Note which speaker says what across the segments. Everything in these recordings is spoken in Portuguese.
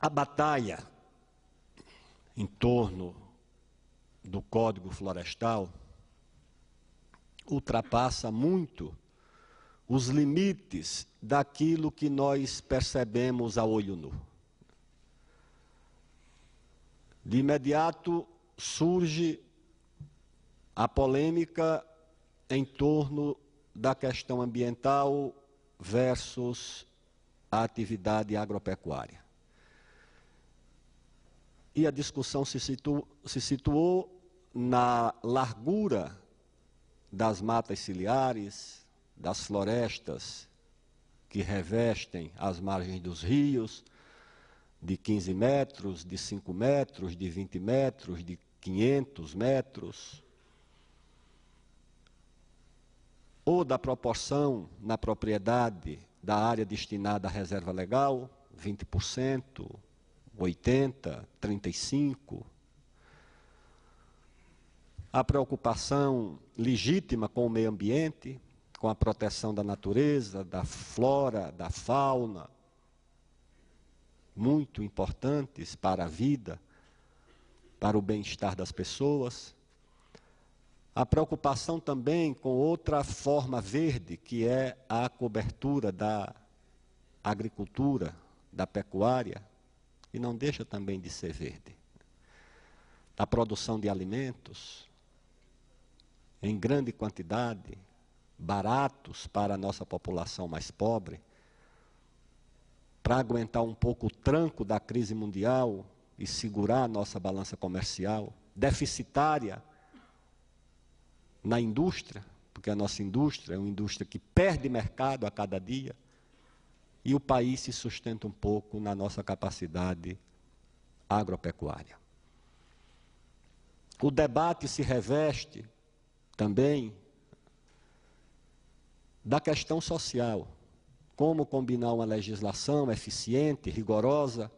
Speaker 1: A batalha em torno do Código Florestal ultrapassa muito os limites daquilo que nós percebemos a olho nu. De imediato surge a polêmica em torno da questão ambiental versus a atividade agropecuária. E a discussão se situou na largura das matas ciliares, das florestas que revestem as margens dos rios, de 15 metros, de 5 metros, de 20 metros, de 500 metros, ou da proporção na propriedade da área destinada à reserva legal, 20%, 80%, 35%. A preocupação legítima com o meio ambiente, com a proteção da natureza, da flora, da fauna, muito importantes para a vida, para o bem-estar das pessoas. A preocupação também com outra forma verde, que é a cobertura da agricultura, da pecuária, e não deixa também de ser verde. A produção de alimentos em grande quantidade, baratos para a nossa população mais pobre, para aguentar um pouco o tranco da crise mundial e segurar a nossa balança comercial, deficitária na indústria, porque a nossa indústria é uma indústria que perde mercado a cada dia, e o país se sustenta um pouco na nossa capacidade agropecuária. O debate se reveste também da questão social, como combinar uma legislação eficiente, rigorosa,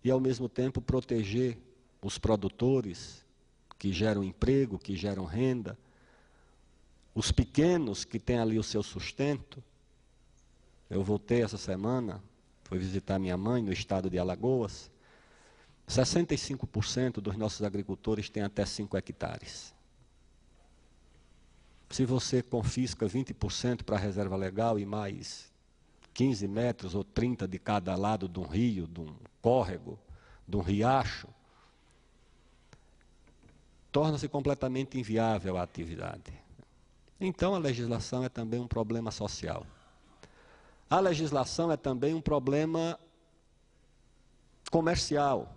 Speaker 1: e ao mesmo tempo proteger os produtores que geram emprego, que geram renda, os pequenos que têm ali o seu sustento. Eu voltei essa semana, fui visitar minha mãe no estado de Alagoas. 65% dos nossos agricultores têm até 5 hectares. Se você confisca 20% para a reserva legal e mais 15 metros ou 30 de cada lado de um rio, de um córrego, de um riacho, torna-se completamente inviável a atividade. Então a legislação é também um problema social. A legislação é também um problema comercial,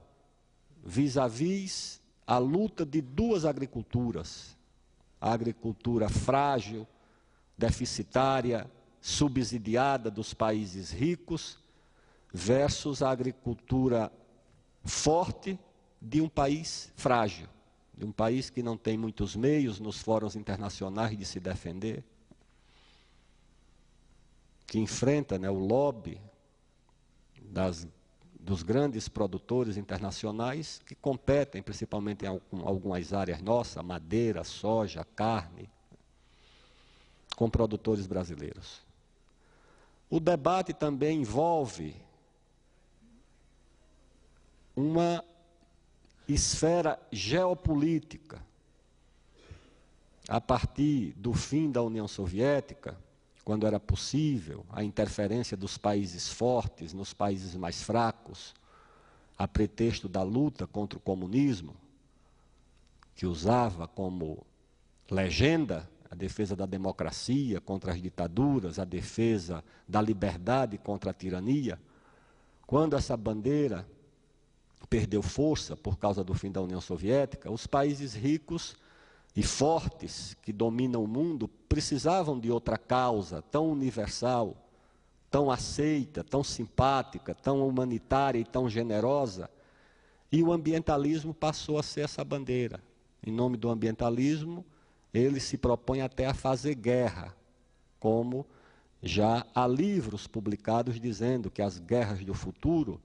Speaker 1: vis-à-vis a luta de duas agriculturas. A agricultura frágil, deficitária, subsidiada dos países ricos, versus a agricultura forte de um país frágil, de um país que não tem muitos meios nos fóruns internacionais de se defender, que enfrenta, o lobby dos grandes produtores internacionais que competem principalmente em algumas áreas nossas, madeira, soja, carne, com produtores brasileiros. O debate também envolve uma esfera geopolítica. A partir do fim da União Soviética, quando era possível a interferência dos países fortes nos países mais fracos, a pretexto da luta contra o comunismo, que usava como legenda a defesa da democracia contra as ditaduras, a defesa da liberdade contra a tirania. Quando essa bandeira perdeu força por causa do fim da União Soviética, os países ricos e fortes que dominam o mundo precisavam de outra causa tão universal, tão aceita, tão simpática, tão humanitária e tão generosa, e o ambientalismo passou a ser essa bandeira. Em nome do ambientalismo, ele se propõe até a fazer guerra, como já há livros publicados dizendo que as guerras do futuro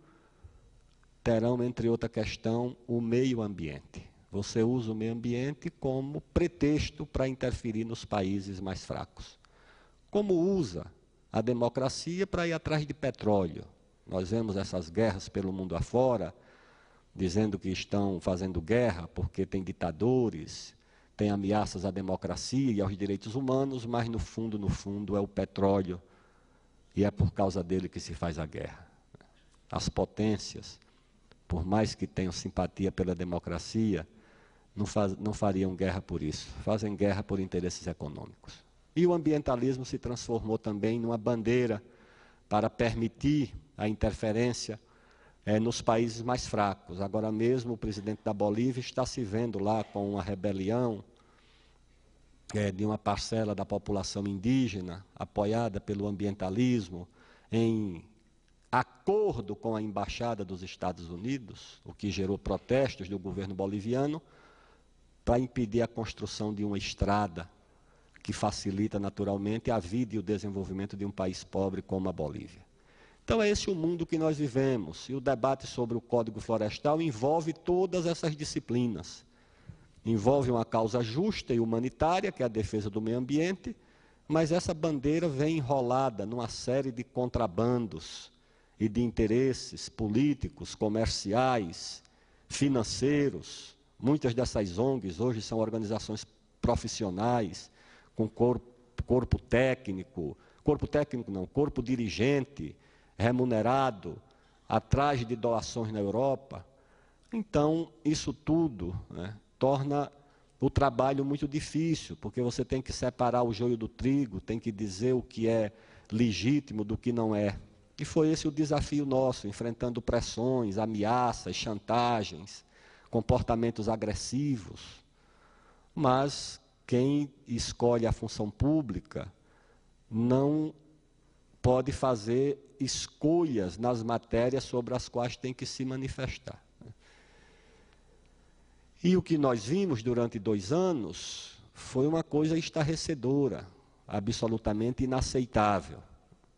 Speaker 1: terão, entre outra questão, o meio ambiente. Você usa o meio ambiente como pretexto para interferir nos países mais fracos. Como usa a democracia para ir atrás de petróleo, Nós vemos essas guerras pelo mundo afora, dizendo que estão fazendo guerra porque tem ditadores, tem ameaças à democracia e aos direitos humanos, mas no fundo é o petróleo, e é por causa dele que se faz a guerra. As potências, por mais que tenham simpatia pela democracia, não fariam guerra por isso, fazem guerra por interesses econômicos. E o ambientalismo se transformou também numa bandeira para permitir a interferência nos países mais fracos. Agora mesmo o presidente da Bolívia está se vendo lá com uma rebelião de uma parcela da população indígena, apoiada pelo ambientalismo, em acordo com a Embaixada dos Estados Unidos, o que gerou protestos do governo boliviano, para impedir a construção de uma estrada que facilita naturalmente a vida e o desenvolvimento de um país pobre como a Bolívia. Então é esse o mundo que nós vivemos, e o debate sobre o Código Florestal envolve todas essas disciplinas. Envolve uma causa justa e humanitária, que é a defesa do meio ambiente, mas essa bandeira vem enrolada numa série de contrabandos e de interesses políticos, comerciais, financeiros. Muitas dessas ONGs hoje são organizações profissionais, com corpo dirigente, remunerado, atrás de doações na Europa. Então, isso tudo, torna o trabalho muito difícil, porque você tem que separar o joio do trigo, tem que dizer o que é legítimo do que não é. E foi esse o desafio nosso, enfrentando pressões, ameaças, chantagens, comportamentos agressivos. Mas quem escolhe a função pública não pode fazer escolhas nas matérias sobre as quais tem que se manifestar. E o que nós vimos durante 2 anos foi uma coisa estarrecedora, absolutamente inaceitável.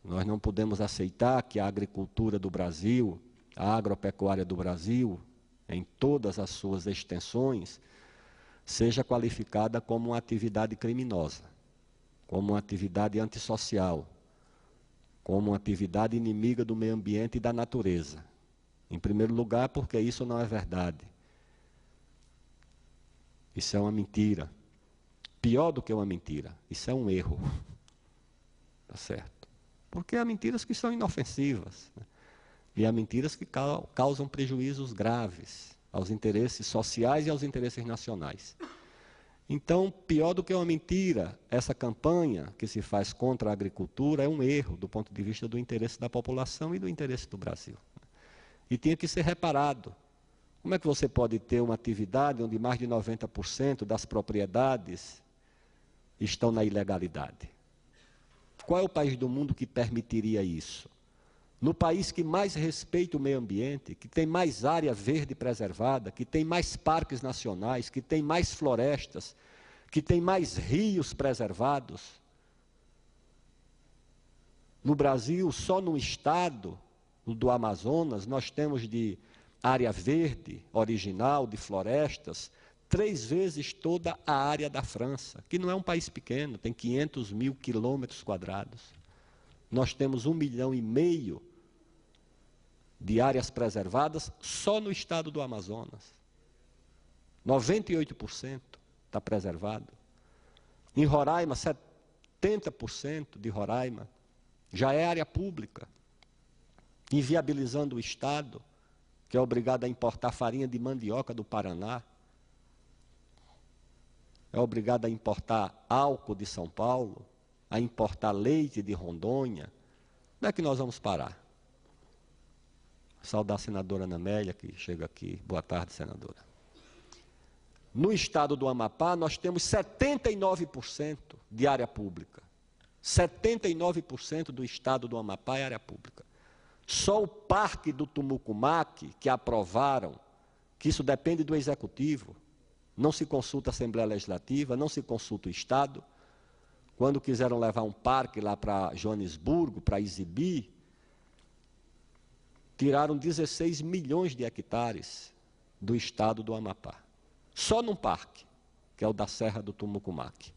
Speaker 1: Nós não podemos aceitar que a agricultura do Brasil, a agropecuária do Brasil, em todas as suas extensões, seja qualificada como uma atividade criminosa, como uma atividade antissocial, como uma atividade inimiga do meio ambiente e da natureza. Em primeiro lugar, porque isso não é verdade. Isso é uma mentira. Pior do que uma mentira, isso é um erro. Tá certo? Porque há mentiras que são inofensivas, e há mentiras que causam prejuízos graves aos interesses sociais e aos interesses nacionais. Então, pior do que uma mentira, essa campanha que se faz contra a agricultura é um erro do ponto de vista do interesse da população e do interesse do Brasil. E tinha que ser reparado. Como é que você pode ter uma atividade onde mais de 90% das propriedades estão na ilegalidade? Qual é o país do mundo que permitiria isso? No país que mais respeita o meio ambiente, que tem mais área verde preservada, que tem mais parques nacionais, que tem mais florestas, que tem mais rios preservados. No Brasil, só no estado do Amazonas, nós temos de área verde original, de florestas, 3 vezes toda a área da França, que não é um país pequeno, tem 500 mil quilômetros quadrados. Nós temos 1,5 milhão de áreas preservadas só no estado do Amazonas. 98% está preservado. Em Roraima, 70% de Roraima já é área pública, inviabilizando o estado, que é obrigado a importar farinha de mandioca do Paraná, é obrigado a importar álcool de São Paulo, a importar leite de Rondônia. Onde é que nós vamos parar? Saudar a senadora Ana Amélia, que chega aqui. Boa tarde, senadora. No estado do Amapá, nós temos 79% de área pública. 79% do estado do Amapá é área pública. Só o Parque do Tumucumaque, que aprovaram, que isso depende do Executivo, não se consulta a Assembleia Legislativa, não se consulta o Estado. Quando quiseram levar um parque lá para Joanesburgo, para exibir, tiraram 16 milhões de hectares do estado do Amapá. Só num parque, que é o da Serra do Tumucumaque.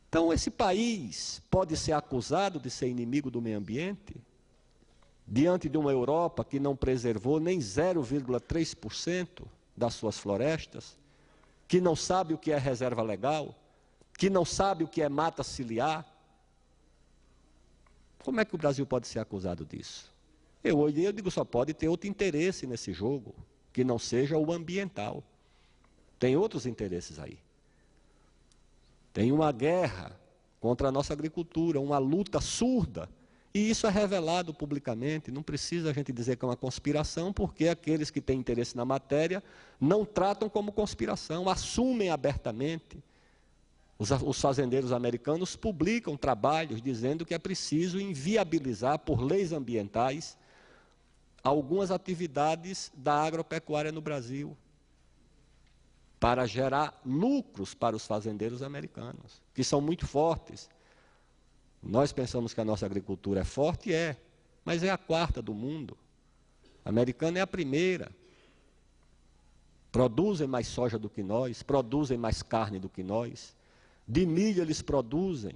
Speaker 1: Então, esse país pode ser acusado de ser inimigo do meio ambiente? diante de uma Europa que não preservou nem 0,3% das suas florestas, que não sabe o que é reserva legal, que não sabe o que é mata ciliar. Como é que o Brasil pode ser acusado disso? Eu digo, só pode ter outro interesse nesse jogo, que não seja o ambiental. Tem outros interesses aí. Tem uma guerra contra a nossa agricultura, uma luta surda. E isso é revelado publicamente, não precisa a gente dizer que é uma conspiração, porque aqueles que têm interesse na matéria não tratam como conspiração, assumem abertamente. Os fazendeiros americanos publicam trabalhos dizendo que é preciso inviabilizar, por leis ambientais, algumas atividades da agropecuária no Brasil, para gerar lucros para os fazendeiros americanos, que são muito fortes. Nós pensamos que a nossa agricultura é forte, mas é a quarta do mundo. A americana é a primeira. Produzem mais soja do que nós, produzem mais carne do que nós. De milho eles produzem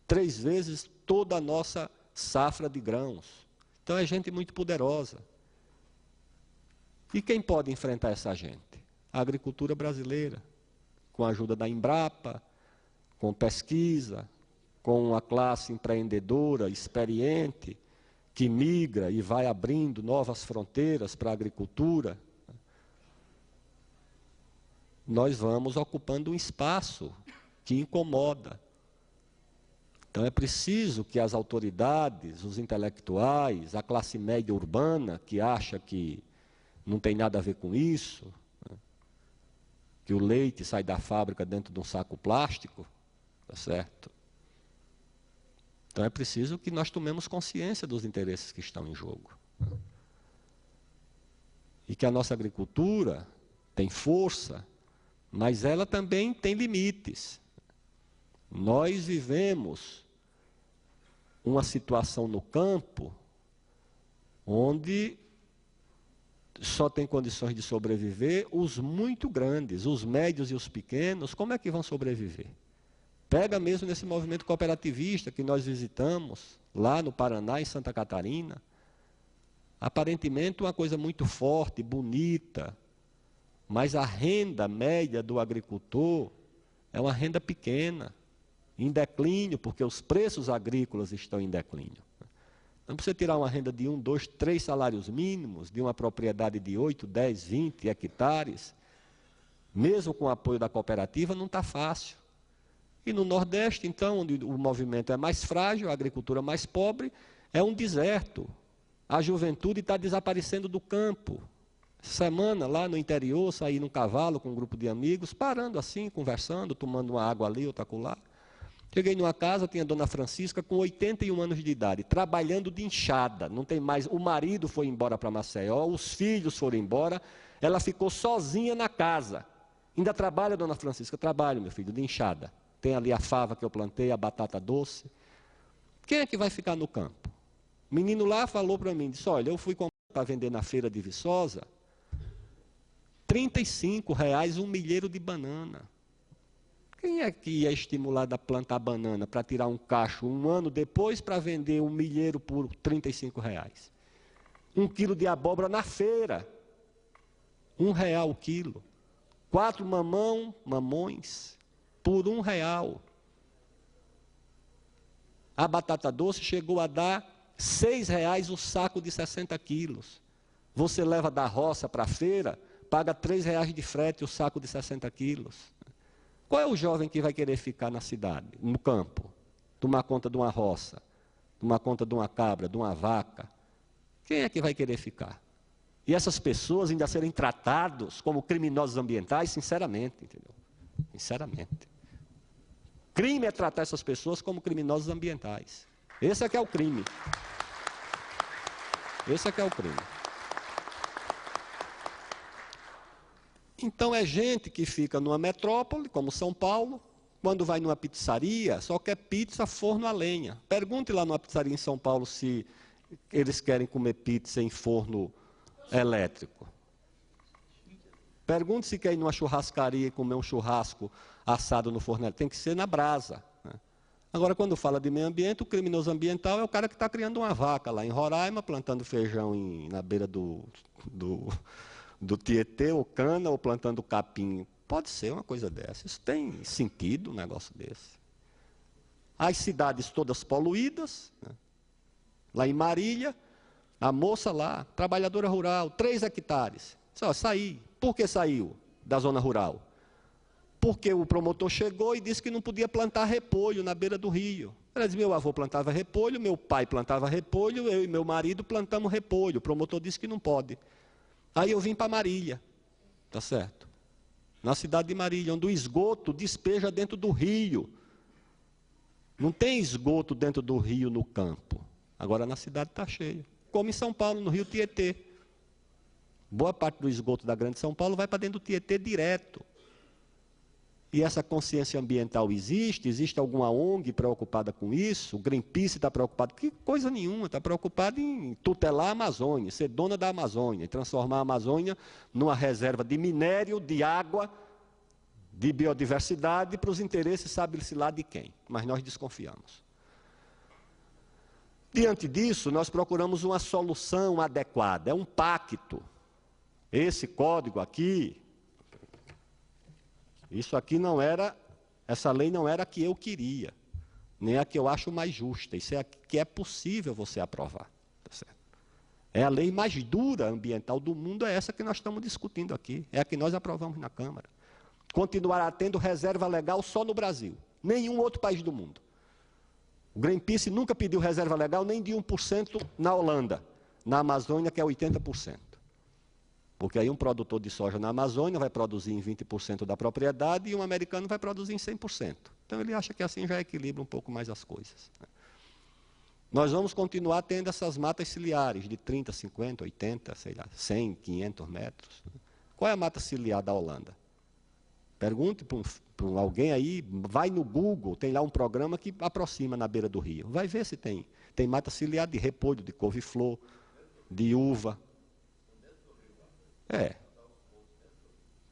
Speaker 1: 3 vezes toda a nossa safra de grãos. Então é gente muito poderosa. E quem pode enfrentar essa gente? A agricultura brasileira, com a ajuda da Embrapa, com pesquisa, com uma classe empreendedora, experiente, que migra e vai abrindo novas fronteiras para a agricultura. Nós vamos ocupando um espaço que incomoda. Então é preciso que as autoridades, os intelectuais, a classe média urbana, que acha que não tem nada a ver com isso, que o leite sai da fábrica dentro de um saco plástico, tá certo? Então é preciso que nós tomemos consciência dos interesses que estão em jogo. E que a nossa agricultura tem força, mas ela também tem limites. Nós vivemos uma situação no campo onde só tem condições de sobreviver os muito grandes, os médios e os pequenos. Como é que vão sobreviver? Pega mesmo nesse movimento cooperativista que nós visitamos, lá no Paraná, em Santa Catarina. Aparentemente uma coisa muito forte, bonita, mas a renda média do agricultor é uma renda pequena, em declínio, porque os preços agrícolas estão em declínio. Não precisa tirar uma renda de 1, 2, 3 salários mínimos, de uma propriedade de 8, 10, 20 hectares, mesmo com o apoio da cooperativa, não está fácil. E no Nordeste, então, onde o movimento é mais frágil, a agricultura mais pobre, é um deserto. A juventude está desaparecendo do campo. Semana, lá no interior, saí num cavalo com um grupo de amigos, parando assim, conversando, tomando uma água ali, outra acolá. Cheguei numa casa, tinha a dona Francisca com 81 anos de idade, trabalhando de enxada, não tem mais, o marido foi embora para Maceió, os filhos foram embora, ela ficou sozinha na casa. Ainda trabalha, dona Francisca? Trabalho, meu filho, de enxada. Tem ali a fava que eu plantei, a batata doce. Quem é que vai ficar no campo? O menino lá falou para mim, disse, olha, eu fui comprar para vender na feira de Viçosa, R$35 um milheiro de banana. Quem é que é estimulado a plantar banana para tirar um cacho um ano depois para vender um milheiro por R$35? 1 quilo de abóbora na feira, R$1 o quilo. 4 mamões por R$1. A batata doce chegou a dar R$6 o saco de 60 quilos. Você leva da roça para a feira, paga R$3 de frete o saco de 60 quilos. Qual é o jovem que vai querer ficar na cidade, no campo, tomar conta de uma roça, tomar conta de uma cabra, de uma vaca? Quem é que vai querer ficar? E essas pessoas ainda serem tratados como criminosos ambientais, sinceramente, entendeu? Sinceramente. Crime é tratar essas pessoas como criminosos ambientais. Esse é que é o crime. Esse é que é o crime. Então é gente que fica numa metrópole, como São Paulo, quando vai numa pizzaria, só quer pizza forno a lenha. Pergunte lá numa pizzaria em São Paulo se eles querem comer pizza em forno elétrico. Pergunte se quer ir numa churrascaria e comer um churrasco assado no forno elétrico. Tem que ser na brasa, né? Agora, quando fala de meio ambiente, o criminoso ambiental é o cara que está criando uma vaca lá em Roraima, plantando feijão na beira do Tietê, ou cana, ou plantando capim. Pode ser uma coisa dessa. Isso tem sentido, um negócio desse. As cidades todas poluídas, né? Lá em Marília, a moça lá, trabalhadora rural, 3 hectares. Só saí. Por que saiu da zona rural? Porque o promotor chegou e disse que não podia plantar repolho na beira do rio. Ela disse, meu avô plantava repolho, meu pai plantava repolho, eu e meu marido plantamos repolho. O promotor disse que não pode. Aí eu vim para Marília, tá certo? Na cidade de Marília, onde o esgoto despeja dentro do rio. Não tem esgoto dentro do rio no campo. Agora na cidade está cheio. Como em São Paulo, no rio Tietê. Boa parte do esgoto da Grande São Paulo vai para dentro do Tietê direto. E essa consciência ambiental existe? Existe alguma ONG preocupada com isso? O Greenpeace está preocupado? Que coisa nenhuma, está preocupado em tutelar a Amazônia, ser dona da Amazônia, transformar a Amazônia numa reserva de minério, de água, de biodiversidade, para os interesses, sabe-se lá de quem. Mas nós desconfiamos. Diante disso, nós procuramos uma solução adequada, é um pacto. Esse código aqui, isso aqui não era, essa lei não era a que eu queria, nem a que eu acho mais justa. Isso é a que é possível você aprovar. Tá certo? É a lei mais dura ambiental do mundo, é essa que nós estamos discutindo aqui. É a que nós aprovamos na Câmara. Continuará tendo reserva legal só no Brasil, nenhum outro país do mundo. O Greenpeace nunca pediu reserva legal nem de 1% na Holanda, na Amazônia, que é 80%. Porque aí um produtor de soja na Amazônia vai produzir em 20% da propriedade e um americano vai produzir em 100%. Então ele acha que assim já equilibra um pouco mais as coisas. Nós vamos continuar tendo essas matas ciliares de 30, 50, 80, sei lá, 100, 500 metros. Qual é a mata ciliar da Holanda? Pergunte para alguém aí, vai no Google, tem lá um programa que aproxima na beira do rio. Vai ver se tem. Tem mata ciliar de repolho, de couve-flor, de uva.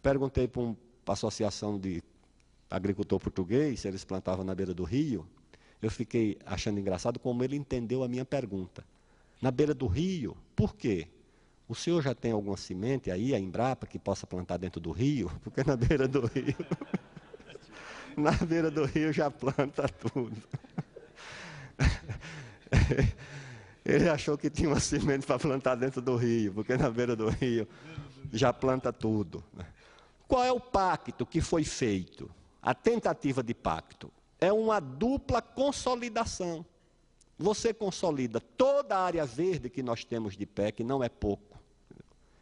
Speaker 1: Perguntei para uma associação de agricultor português se eles plantavam na beira do rio. Eu fiquei achando engraçado como ele entendeu a minha pergunta. Na beira do rio, por quê? O senhor já tem alguma semente aí, a Embrapa, que possa plantar dentro do rio? Porque na beira do rio, na beira do rio já planta tudo. Ele achou que tinha uma semente para plantar dentro do rio, porque na beira do rio já planta tudo. Qual é o pacto que foi feito? A tentativa de pacto é uma dupla consolidação. Você consolida toda a área verde que nós temos de pé, que não é pouco,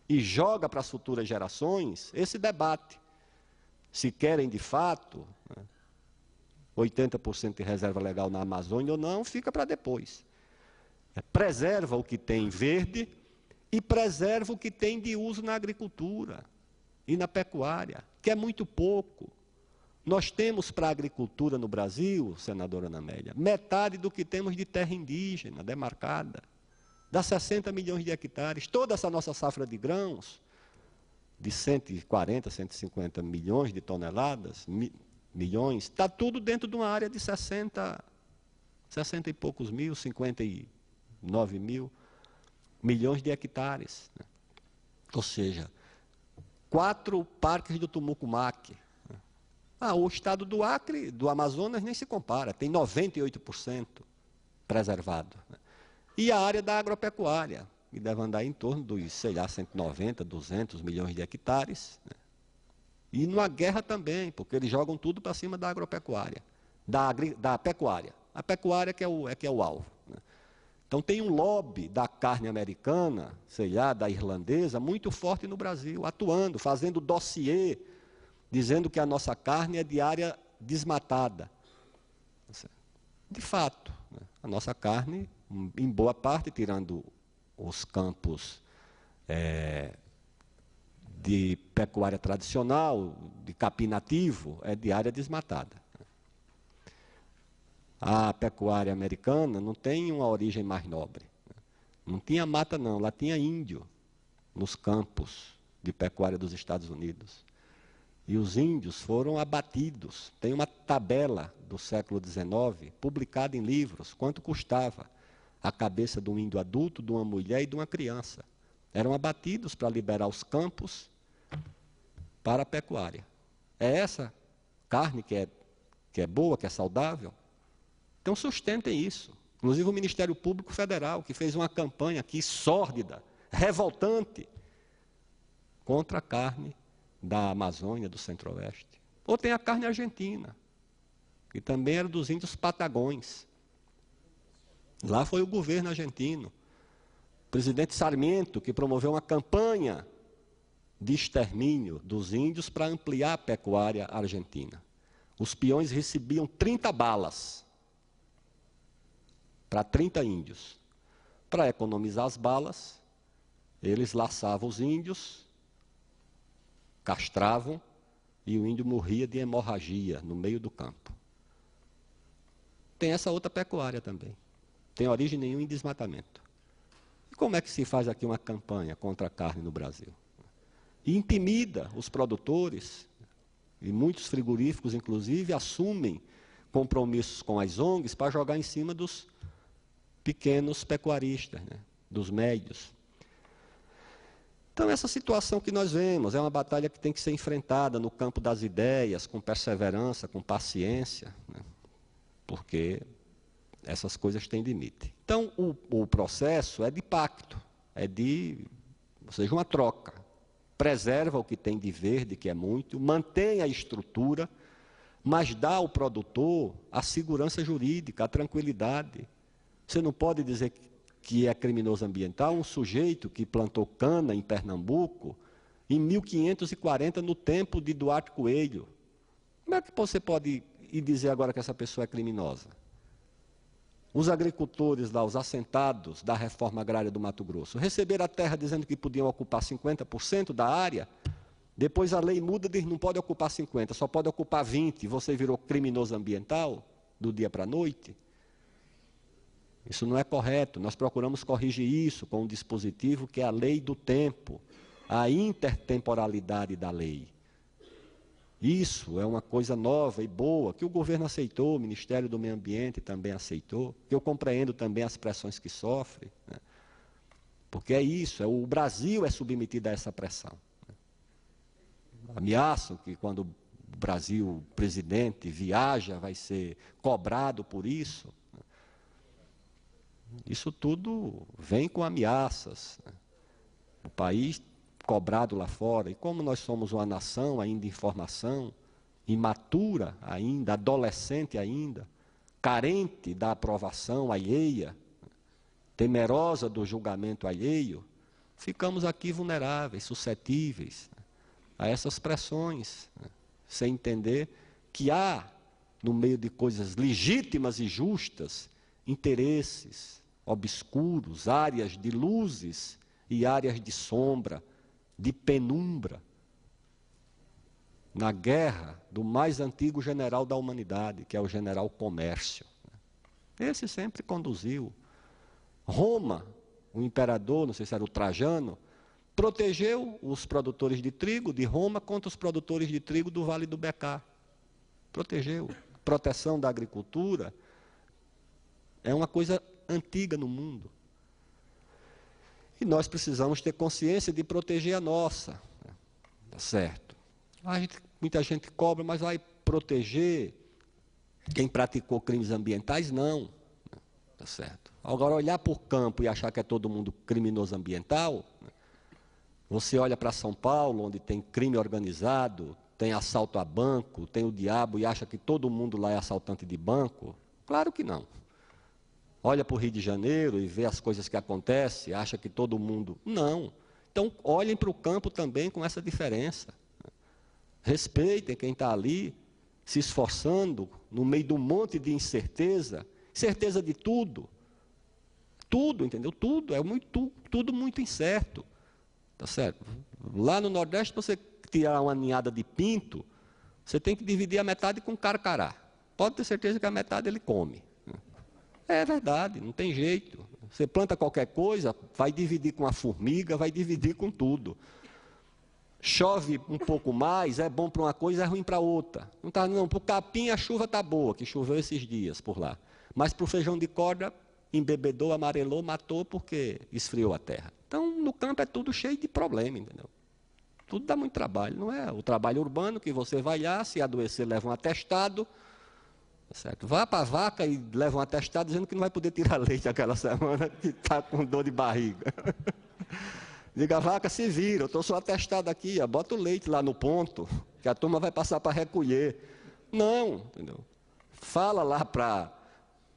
Speaker 1: e joga para as futuras gerações esse debate. Se querem de fato 80% de reserva legal na Amazônia ou não, fica para depois. Preserva o que tem verde e preserva o que tem de uso na agricultura e na pecuária, que é muito pouco. Nós temos para a agricultura no Brasil, senadora Ana Amélia, metade do que temos de terra indígena demarcada. Dá 60 milhões de hectares. Toda essa nossa safra de grãos, de 140, 150 milhões de toneladas, milhões, está tudo dentro de uma área de 60 e poucos mil, 59 mil milhões de hectares. Ou seja, 4 parques do Tumucumaque. O estado do Acre, do Amazonas, nem se compara, tem 98% preservado. E a área da agropecuária, que deve andar em torno dos, 190, 200 milhões de hectares. E numa guerra também, porque eles jogam tudo para cima da agropecuária, da pecuária. A pecuária que é o alvo. Então tem um lobby da carne americana, da irlandesa, muito forte no Brasil, atuando, fazendo dossiê, dizendo que a nossa carne é de área desmatada. De fato, a nossa carne, em boa parte, tirando os campos de pecuária tradicional, de capim nativo, é de área desmatada. A pecuária americana não tem uma origem mais nobre. Não tinha mata, não, lá tinha índio nos campos de pecuária dos Estados Unidos. E os índios foram abatidos. Tem uma tabela do século XIX, publicada em livros, quanto custava a cabeça de um índio adulto, de uma mulher e de uma criança. Eram abatidos para liberar os campos para a pecuária. É essa carne que é boa, que é saudável? Então sustentem isso. Inclusive o Ministério Público Federal, que fez uma campanha aqui sórdida, revoltante, contra a carne da Amazônia, do Centro-Oeste. Ou tem a carne argentina, que também era dos índios patagões. Lá foi o governo argentino, o presidente Sarmiento, que promoveu uma campanha de extermínio dos índios para ampliar a pecuária argentina. Os peões recebiam 30 balas para 30 índios. Para economizar as balas, eles laçavam os índios, castravam, e o índio morria de hemorragia no meio do campo. Tem essa outra pecuária também. Tem origem nenhuma em desmatamento. E como é que se faz aqui uma campanha contra a carne no Brasil? E intimida os produtores, e muitos frigoríficos, inclusive, assumem compromissos com as ONGs para jogar em cima dos pequenos pecuaristas, né, dos médios. Então, essa situação que nós vemos é uma batalha que tem que ser enfrentada no campo das ideias, com perseverança, com paciência, né, porque essas coisas têm limite. Então, o processo é de pacto, ou seja, uma troca. Preserva o que tem de verde, que é muito, mantém a estrutura, mas dá ao produtor a segurança jurídica, a tranquilidade. Você não pode dizer que é criminoso ambiental um sujeito que plantou cana em Pernambuco em 1540, no tempo de Duarte Coelho. Como é que você pode ir dizer agora que essa pessoa é criminosa? Os agricultores lá, os assentados da reforma agrária do Mato Grosso, receberam a terra dizendo que podiam ocupar 50% da área, depois a lei muda e diz que não pode ocupar 50%, só pode ocupar 20%, você virou criminoso ambiental do dia para a noite? Isso não é correto. Nós procuramos corrigir isso com um dispositivo que é a lei do tempo, a intertemporalidade da lei. Isso é uma coisa nova e boa, que o governo aceitou, o Ministério do Meio Ambiente também aceitou, que eu compreendo também as pressões que sofre, né? Porque é isso, o Brasil é submetido a essa pressão. Né? Ameaçam que quando o Brasil, o presidente, viaja, vai ser cobrado por isso. Né? Isso tudo vem com ameaças. Né? O país cobrado lá fora, e como nós somos uma nação ainda em formação, imatura ainda, adolescente ainda, carente da aprovação alheia, temerosa do julgamento alheio, ficamos aqui vulneráveis, suscetíveis a essas pressões, sem entender que há, no meio de coisas legítimas e justas, interesses obscuros, áreas de luzes e áreas de sombra, de penumbra, na guerra do mais antigo general da humanidade, que é o general Comércio. Esse sempre conduziu. Roma, o imperador, não sei se era o Trajano, protegeu os produtores de trigo de Roma contra os produtores de trigo do Vale do Becá. Protegeu. Proteção da agricultura é uma coisa antiga no mundo. E nós precisamos ter consciência de proteger a nossa. Tá certo? Muita gente cobra, mas vai proteger quem praticou crimes ambientais? Não. Tá certo? Agora, olhar para o campo e achar que é todo mundo criminoso ambiental, você olha para São Paulo, onde tem crime organizado, tem assalto a banco, tem o diabo e acha que todo mundo lá é assaltante de banco? Claro que não. Olha para o Rio de Janeiro e vê as coisas que acontecem, acha que todo mundo... Não. Então, olhem para o campo também com essa diferença. Respeitem quem está ali, se esforçando, no meio de um monte de incerteza, certeza de tudo. Tudo, entendeu? Tudo, tudo muito incerto. Tá certo? Lá no Nordeste, para você tirar uma ninhada de pinto, você tem que dividir a metade com carcará. Pode ter certeza que a metade ele come. É verdade, não tem jeito. Você planta qualquer coisa, vai dividir com a formiga, vai dividir com tudo. Chove um pouco mais, é bom para uma coisa, é ruim para outra. Não, tá, não, para o capim a chuva está boa, que choveu esses dias por lá. Mas para o feijão de corda, embebedou, amarelou, matou porque esfriou a terra. Então, no campo é tudo cheio de problema, entendeu? Tudo dá muito trabalho, não é? O trabalho urbano que você vai lá, se adoecer, leva um atestado, certo? Vá para a vaca e leva um atestado dizendo que não vai poder tirar leite aquela semana, que está com dor de barriga. Diga, a vaca, se vira, eu estou só atestado aqui, ó, bota o leite lá no ponto, que a turma vai passar para recolher. Não, entendeu? Fala lá para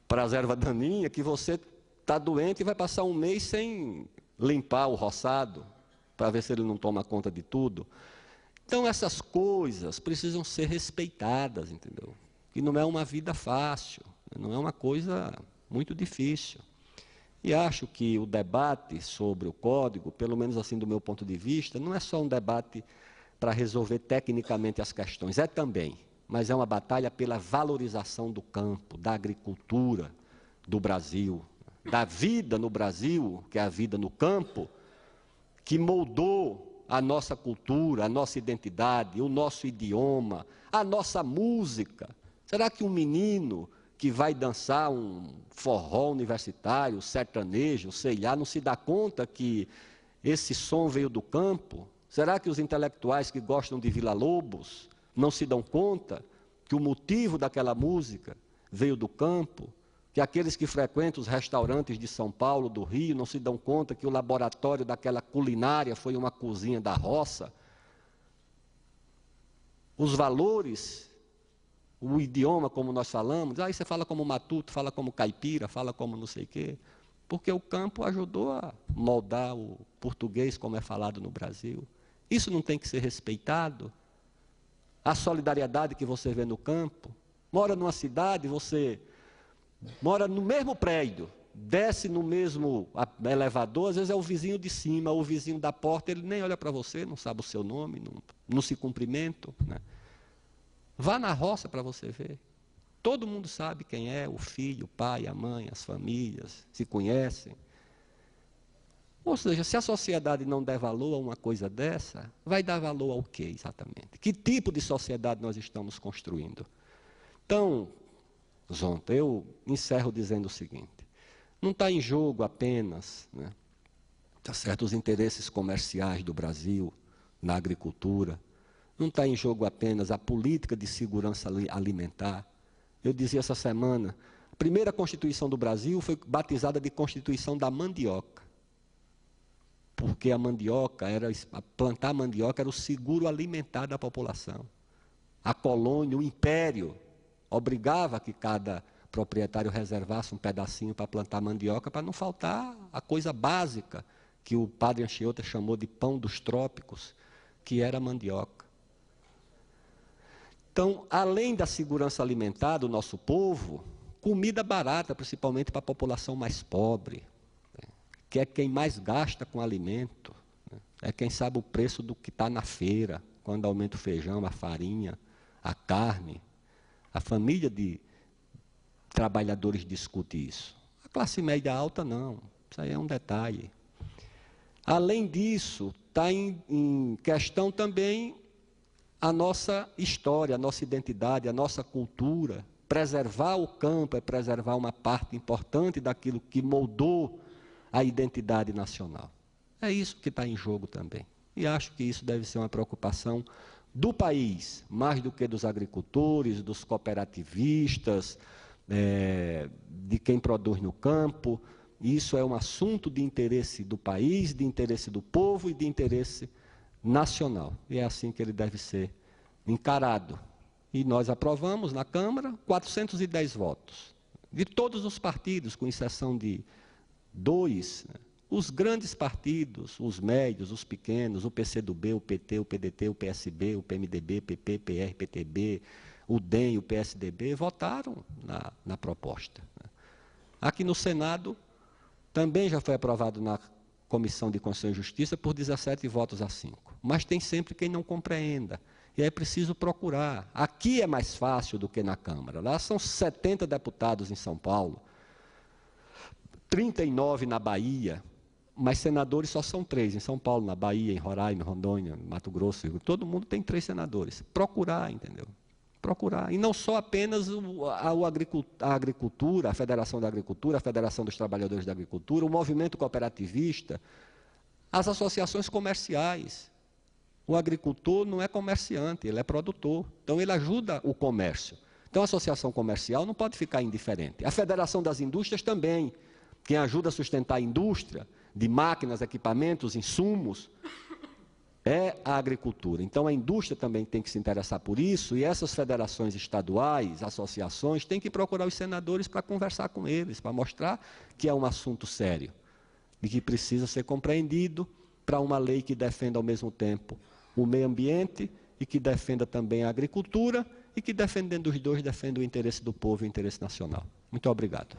Speaker 1: as ervas daninhas que você está doente e vai passar um mês sem limpar o roçado, para ver se ele não toma conta de tudo. Então, essas coisas precisam ser respeitadas, entendeu? Que não é uma vida fácil, não é uma coisa muito difícil. E acho que o debate sobre o código, pelo menos assim do meu ponto de vista, não é só um debate para resolver tecnicamente as questões, é também, mas é uma batalha pela valorização do campo, da agricultura do Brasil, da vida no Brasil, que é a vida no campo, que moldou a nossa cultura, a nossa identidade, o nosso idioma, a nossa música. Será que um menino que vai dançar um forró universitário, sertanejo, sei lá, não se dá conta que esse som veio do campo? Será que os intelectuais que gostam de Villa-Lobos não se dão conta que o motivo daquela música veio do campo? Que aqueles que frequentam os restaurantes de São Paulo, do Rio, não se dão conta que o laboratório daquela culinária foi uma cozinha da roça? Os valores, o idioma, como nós falamos, aí você fala como matuto, fala como caipira, fala como não sei o quê, porque o campo ajudou a moldar o português como é falado no Brasil. Isso não tem que ser respeitado? A solidariedade que você vê no campo, mora numa cidade, você mora no mesmo prédio, desce no mesmo elevador, às vezes é o vizinho de cima, ou o vizinho da porta, ele nem olha para você, não sabe o seu nome, não se cumprimentam, né? Vá na roça para você ver. Todo mundo sabe quem é, o filho, o pai, a mãe, as famílias, se conhecem. Ou seja, se a sociedade não der valor a uma coisa dessa, vai dar valor ao quê exatamente? Que tipo de sociedade nós estamos construindo? Então, Zonta, eu encerro dizendo o seguinte: não está em jogo apenas, né, tá certo, os interesses comerciais do Brasil na agricultura, não está em jogo apenas a política de segurança alimentar. Eu dizia essa semana, a primeira Constituição do Brasil foi batizada de Constituição da Mandioca, porque a mandioca plantar mandioca era o seguro alimentar da população. A colônia, o império, obrigava que cada proprietário reservasse um pedacinho para plantar mandioca, para não faltar a coisa básica que o padre Anchieta chamou de pão dos trópicos, que era a mandioca. Então, além da segurança alimentar do nosso povo, comida barata, principalmente para a população mais pobre, né, que é quem mais gasta com alimento, né, é quem sabe o preço do que está na feira, quando aumenta o feijão, a farinha, a carne. A família de trabalhadores discute isso. A classe média alta não, isso aí é um detalhe. Além disso, está em questão também a nossa história, a nossa identidade, a nossa cultura. Preservar o campo é preservar uma parte importante daquilo que moldou a identidade nacional. É isso que está em jogo também. E acho que isso deve ser uma preocupação do país, mais do que dos agricultores, dos cooperativistas, de quem produz no campo. Isso é um assunto de interesse do país, de interesse do povo e de interesse nacional. E é assim que ele deve ser encarado. E nós aprovamos na Câmara 410 votos. De todos os partidos, com exceção de 2, né? Os grandes partidos, os médios, os pequenos, o PCdoB, o PT, o PDT, o PSB, o PMDB, PP, PR, PTB, o DEM e o PSDB votaram na proposta. Aqui no Senado, também já foi aprovado na Comissão de Constituição e Justiça por 17 votos a 5. Mas tem sempre quem não compreenda. E aí é preciso procurar. Aqui é mais fácil do que na Câmara. Lá são 70 deputados em São Paulo, 39 na Bahia, mas senadores só são 3, em São Paulo, na Bahia, em Roraima, em Rondônia, Mato Grosso, todo mundo tem 3 senadores. Procurar, entendeu? Procurar. E não só apenas a agricultura, a Federação da Agricultura, a Federação dos Trabalhadores da Agricultura, o movimento cooperativista, as associações comerciais. O agricultor não é comerciante, ele é produtor. Então, ele ajuda o comércio. Então, a associação comercial não pode ficar indiferente. A Federação das Indústrias também. Quem ajuda a sustentar a indústria de máquinas, equipamentos, insumos, é a agricultura. Então, a indústria também tem que se interessar por isso, e essas federações estaduais, associações, têm que procurar os senadores para conversar com eles, para mostrar que é um assunto sério e que precisa ser compreendido para uma lei que defenda ao mesmo tempo o meio ambiente e que defenda também a agricultura e que, defendendo os dois, defenda o interesse do povo e o interesse nacional. Muito obrigado.